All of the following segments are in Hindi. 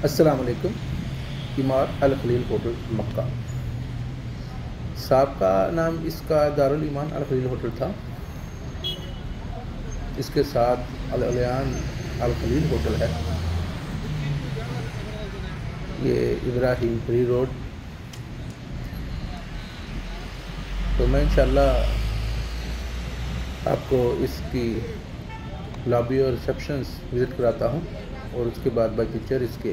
अस्सलाम वालेकुम। इमार अल खलील होटल मक्का। साबका नाम इसका दारुल ईमान अल खलील होटल था। इसके साथ अल अलियान अल खलील होटल है। ये इब्राहिम फ्री रोड। तो मैं इंशाल्लाह आपको इसकी लॉबी और रिसेप्शंस विज़िट कराता हूँ और उसके बाद बाय पिक्चर इसके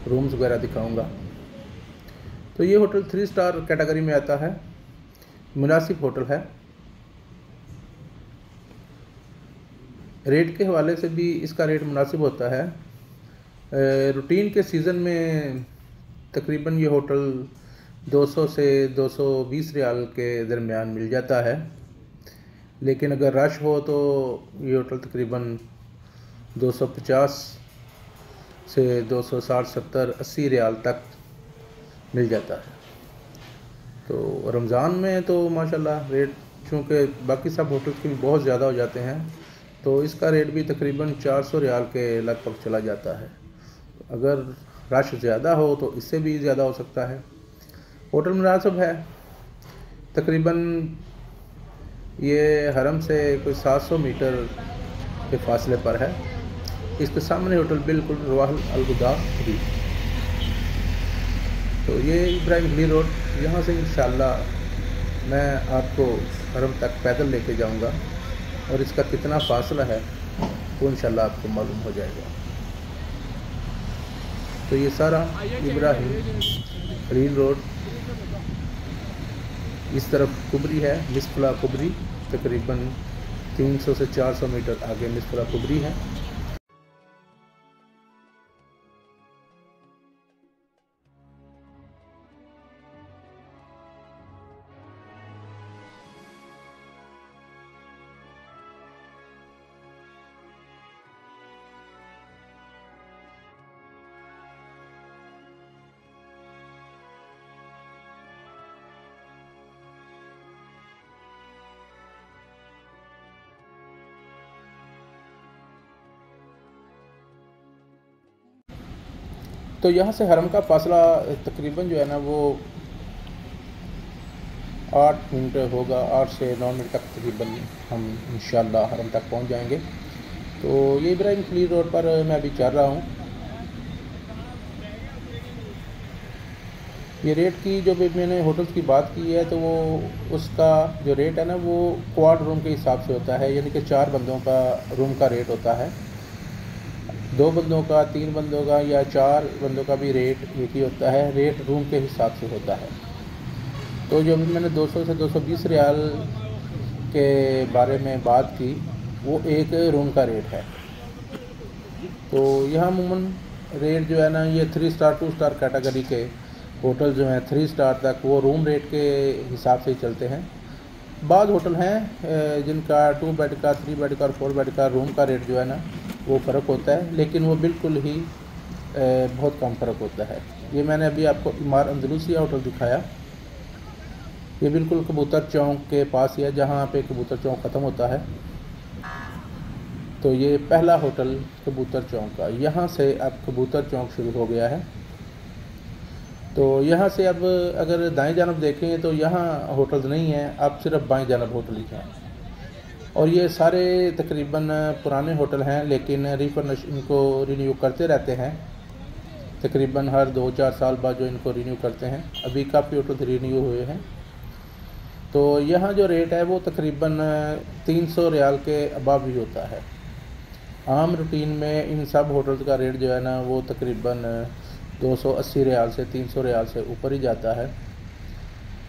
रूम्स वगैरह दिखाऊंगा। तो ये होटल 3 स्टार कैटेगरी में आता है, मुनासिब होटल है। रेट के हवाले से भी इसका रेट मुनासिब होता है। रूटीन के सीज़न में तकरीबन ये होटल 200 से 220 रियाल के दरमियान मिल जाता है, लेकिन अगर रश हो तो ये होटल तकरीबन 250 से 260, 70, 80 रियाल तक मिल जाता है। तो रमज़ान में तो माशाल्लाह रेट, चूँकि बाकी सब होटल्स के भी बहुत ज़्यादा हो जाते हैं, तो इसका रेट भी तकरीबन 400 रियाल के लगभग चला जाता है। अगर रश ज़्यादा हो तो इससे भी ज़्यादा हो सकता है। होटल मुनासिब है। तकरीबन ये हरम से कोई 700 मीटर के फासले पर है। इसके सामने होटल बिल्कुल रवाहल अल गुदा भी। तो ये इब्राहिम फ्री रोड, यहाँ से इंशाल्लाह मैं आपको हरम तक पैदल लेके जाऊँगा और इसका कितना फासला है वो इंशाल्लाह आपको मालूम हो जाएगा। तो ये सारा इब्राहिम फ्री रोड, इस तरफ कुबरी है, मिसफला कुबरी, तकरीबन 300 से 400 मीटर आगे मिसफला कुबरी है। तो यहाँ से हरम का फासला तकरीबन जो है ना वो 8 मिनट होगा, 8 से 9 मिनट तक तकरीबन हम इंशाल्लाह हरम तक पहुँच जाएंगे। तो ये इब्राहिम फ्री रोड पर मैं अभी चल रहा हूँ। ये रेट की जो भी मैंने होटल्स की बात की है, तो वो उसका जो रेट है ना वो क्वाड रूम के हिसाब से होता है, यानी कि 4 बंदों का रूम का रेट होता है। 2 बंदों का, 3 बंदों का या 4 बंदों का भी रेट एक ही होता है। रेट रूम के हिसाब से होता है। तो जो भी मैंने 200 से 220 रियाल के बारे में बात की, वो एक रूम का रेट है। तो यहाँ अमूमन रेट जो है ना, ये 3 स्टार 2 स्टार कैटेगरी के होटल जो हैं 3 स्टार तक, वो रूम रेट के हिसाब से ही चलते हैं। बाद होटल हैं जिनका 2 बेड का, 3 बेड का और 4 बेड का रूम का रेट जो है ना वो फ़र्क होता है, लेकिन वो बिल्कुल ही बहुत कम फ़र्क होता है। ये मैंने अभी आपको इमार अंदलूसिया होटल दिखाया। ये बिल्कुल कबूतर चौक के पास ही है, जहाँ पे कबूतर चौक ख़त्म होता है। तो ये पहला होटल कबूतर चौक का, यहाँ से अब कबूतर चौक शुरू हो गया है। तो यहाँ से अब अगर दाएं जानब देखें तो यहाँ होटल्स नहीं हैं, अब सिर्फ बाएं जानब होटल ही हैं। और ये सारे तकरीबन पुराने होटल हैं, लेकिन रिफर्निश इनको रिन्यू करते रहते हैं। तकरीबन हर 2-4 साल बाद जो इनको रिन्यू करते हैं। अभी काफ़ी होटल रिन्यू हुए हैं। तो यहाँ जो रेट है वो तकरीबन 300 रियाल के अबाव भी होता है। आम रूटीन में इन सब होटल्स का रेट जो है ना वो तकरीबन 280 रियाल से 300 रियाल से ऊपर ही जाता है।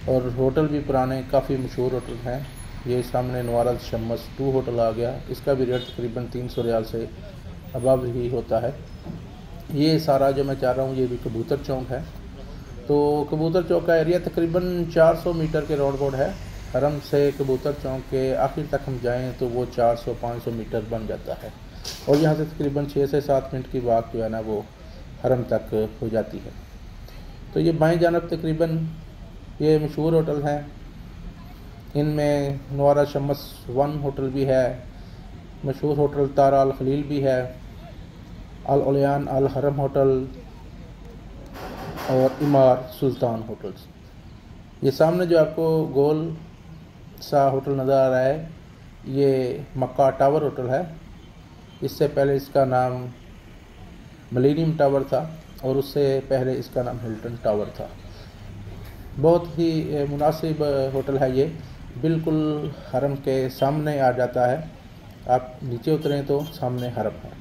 और होटल भी पुराने काफ़ी मशहूर होटल हैं। ये सामने नवारा शम्स 2 होटल आ गया, इसका भी रेट तकरीबन 300 रियाल से अबव ही होता है। ये सारा जो मैं चाह रहा हूँ ये भी कबूतर चौक है। तो कबूतर चौक का एरिया तकरीबन 400 मीटर के राउंड अबाउट है। हरम से कबूतर चौक के आखिर तक हम जाएँ तो वो 400-500 मीटर बन जाता है। और यहाँ से तकरीबन 6 से 7 मिनट की वॉक जो है ना वो हरम तक हो जाती है। तो ये बाएं जानब तकरीबन ये मशहूर होटल हैं। इनमें नवारा शम्स 1 होटल भी है, मशहूर होटल तारा अल खलील भी है, अल उलयान अल हरम होटल और इमार सुल्तान होटल्स। ये सामने जो आपको गोल सा होटल नज़र आ रहा है, ये मक्का टावर होटल है। इससे पहले इसका नाम मिलेनियम टावर था और उससे पहले इसका नाम हिल्टन टावर था। बहुत ही मुनासिब होटल है ये, बिल्कुल हरम के सामने आ जाता है। आप नीचे उतरें तो सामने हरम है।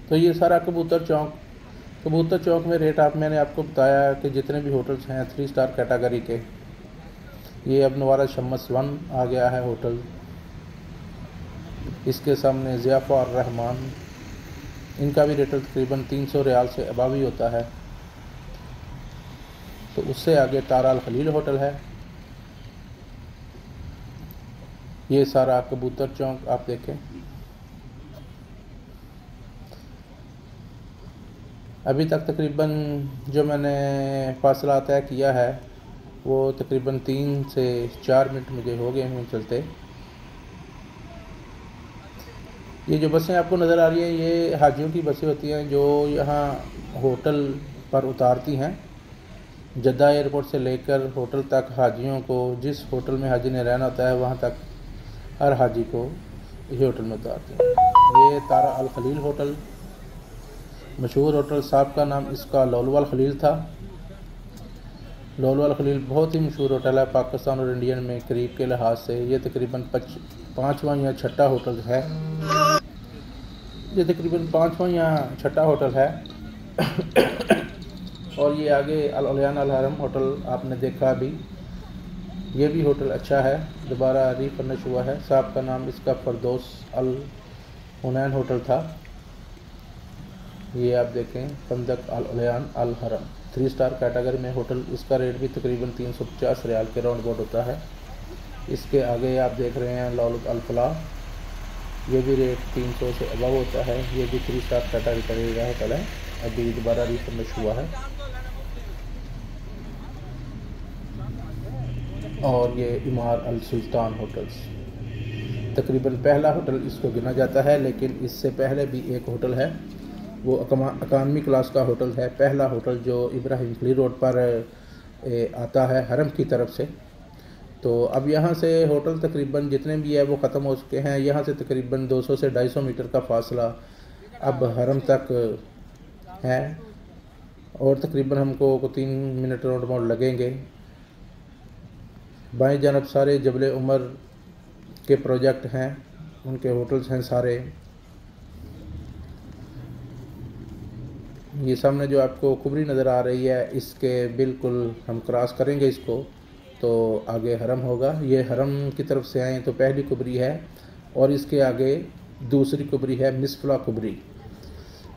तो ये सारा कबूतर चौक में रेट मैंने आपको बताया कि जितने भी होटल्स हैं 3 स्टार कैटेगरी के, ये अब नवारा शम्स 1 आ गया है होटल। इसके सामने ज़ियाफ़ा और रहमान, इनका भी रेट तकरीबन 300 रियाल से अबव ही होता है। तो उससे आगे तारा अल खलील होटल है। ये सारा कबूतर चौक आप देखें। अभी तक तकरीबन जो मैंने फासला तय किया है वो तकरीबन 3 से 4 मिनट मुझे हो गए हैं चलते। ये जो बसें आपको नज़र आ रही हैं ये हाजियों की बसें होती हैं जो यहाँ होटल पर उतारती हैं। जद्दा एयरपोर्ट से लेकर होटल तक हाजियों को, जिस होटल में हाजी ने रहना होता है वहाँ तक हर हाजी को इस होटल में उतारती हैं। ये तारा अल खलील होटल, मशहूर होटल, साहब का नाम इसका लौलवाल खलील था। लौलवाल खलील बहुत ही मशहूर होटल है पाकिस्तान और इंडियन में करीब के लिहाज से। ये तकरीबन 5वां या 6ठा होटल है। ये तकरीबन 5वां या 6ठा होटल है। और ये आगे अल उलयान अल हरम होटल आपने देखा अभी, ये भी होटल अच्छा है, दोबारा रीफर्निश हुआ है। साहब का नाम इसका फरदौस अल हुनैन होटल था। ये आप देखें फंदक अल उलयान अल हरम 3 स्टार कैटेगरी में होटल। इसका रेट भी तकरीबन 350 रियाल के राउंड अबाउट होता है। इसके आगे आप देख रहे हैं लौलत अल फलाह, ये भी रेट 300 से अबव होता है। ये भी 3 स्टार कैटेगरी का होटल है, अभी दोबारा रिफर्निश हुआ है। और ये इमार अल सुल्तान होटल्स तकरीबन पहला होटल इसको गिना जाता है, लेकिन इससे पहले भी एक होटल है, वो इकानमी क्लास का होटल है। पहला होटल जो इब्राहिम खलील रोड पर आता है हरम की तरफ से। तो अब यहाँ से होटल तकरीबन जितने भी है वो ख़त्म हो चुके हैं। यहाँ से तकरीबन 200 से 250 मीटर का फासला अब हरम तक है और तकरीबन हमको 3 मिनट राउंड अबाउट लगेंगे। बाएं जानब सारे जबल उमर के प्रोजेक्ट हैं, उनके होटल्स हैं सारे। ये सामने जो आपको कुबरी नज़र आ रही है, इसके बिल्कुल हम क्रॉस करेंगे इसको तो आगे हरम होगा। ये हरम की तरफ से आएँ तो पहली कुबरी है और इसके आगे दूसरी कुबरी है मिसफला कुबरी।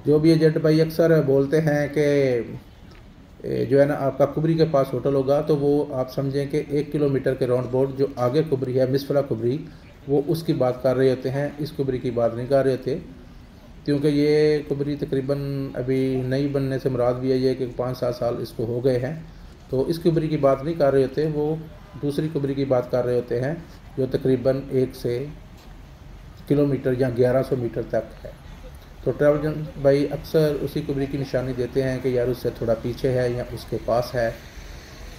जो भी एजेंट भाई अक्सर बोलते हैं कि जो है ना आपका कुबरी के पास होटल होगा, तो वो आप समझें कि 1 किलोमीटर के राउंड अबाउट जो आगे कुबरी है मिसफला कुबरी, वो उसकी बात कर रहे होते हैं, इस कुबरी की बात नहीं कर रहे होते। क्योंकि ये कुबरी तकरीबन अभी नई बनने से मुराद भी है ये कि 5-7 साल इसको हो गए हैं, तो इस कुबरी की बात नहीं कर रहे होते, वो दूसरी कुबरी की बात कर रहे होते हैं जो तकरीबन 1 से किलोमीटर या 1100 मीटर तक है। तो ट्रैवल एजेंट भाई अक्सर उसी कुबरी की निशानी देते हैं कि यार उससे थोड़ा पीछे है या उसके पास है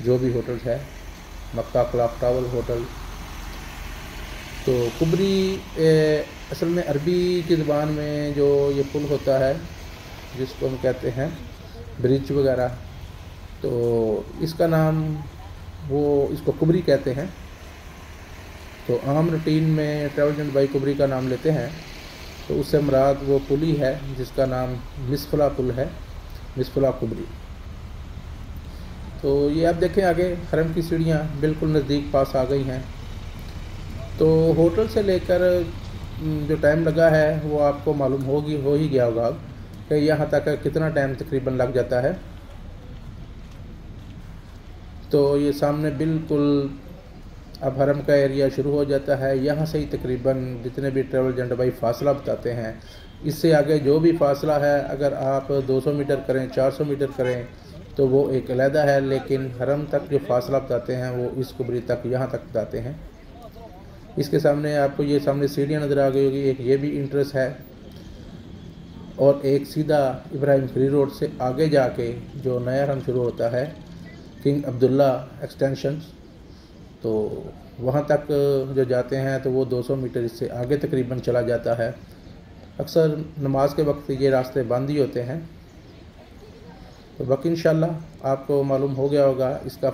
जो भी होटल है। मक्का क्लॉक टावर होटल। तो कुबरी असल में अरबी की ज़बान में जो ये पुल होता है जिसको हम कहते हैं ब्रिज वगैरह, तो इसका नाम वो इसको कुबरी कहते हैं। तो आम रूटीन में ट्रैवल एजेंट भाई कुबरी का नाम लेते हैं तो उससे मुराद वो पुल ही है जिसका नाम मिसफला पुल है, मिसफला कुबरी। तो ये आप देखें आगे हरम की सीढ़ियाँ बिल्कुल नज़दीक पास आ गई हैं। तो होटल से लेकर जो टाइम लगा है वो आपको मालूम हो ही गया होगा कि यहाँ तक कितना टाइम तकरीबन लग जाता है। तो ये सामने बिल्कुल अब हरम का एरिया शुरू हो जाता है। यहाँ से ही तकरीबन जितने भी ट्रैवल एजेंट भाई फासला बताते हैं, इससे आगे जो भी फासला है अगर आप 200 मीटर करें, 400 मीटर करें तो वो एक अलहदा है, लेकिन हरम तक जो फासला बताते हैं वो इस कुबरी तक यहाँ तक बताते हैं। इसके सामने आपको ये सामने सीढ़ियाँ नज़र आ गई होगी, एक ये भी इंट्रेंस है। और एक सीधा इब्राहिम फ्री रोड से आगे जाके जो नया रन शुरू होता है किंग अब्दुल्ला एक्सटेंशंस, तो वहाँ तक जो जाते हैं तो वो 200 मीटर इससे आगे तकरीबन चला जाता है। अक्सर नमाज के वक्त ये रास्ते बंद ही होते हैं। तो बाकी इंशाल्लाह आपको मालूम हो गया होगा इसका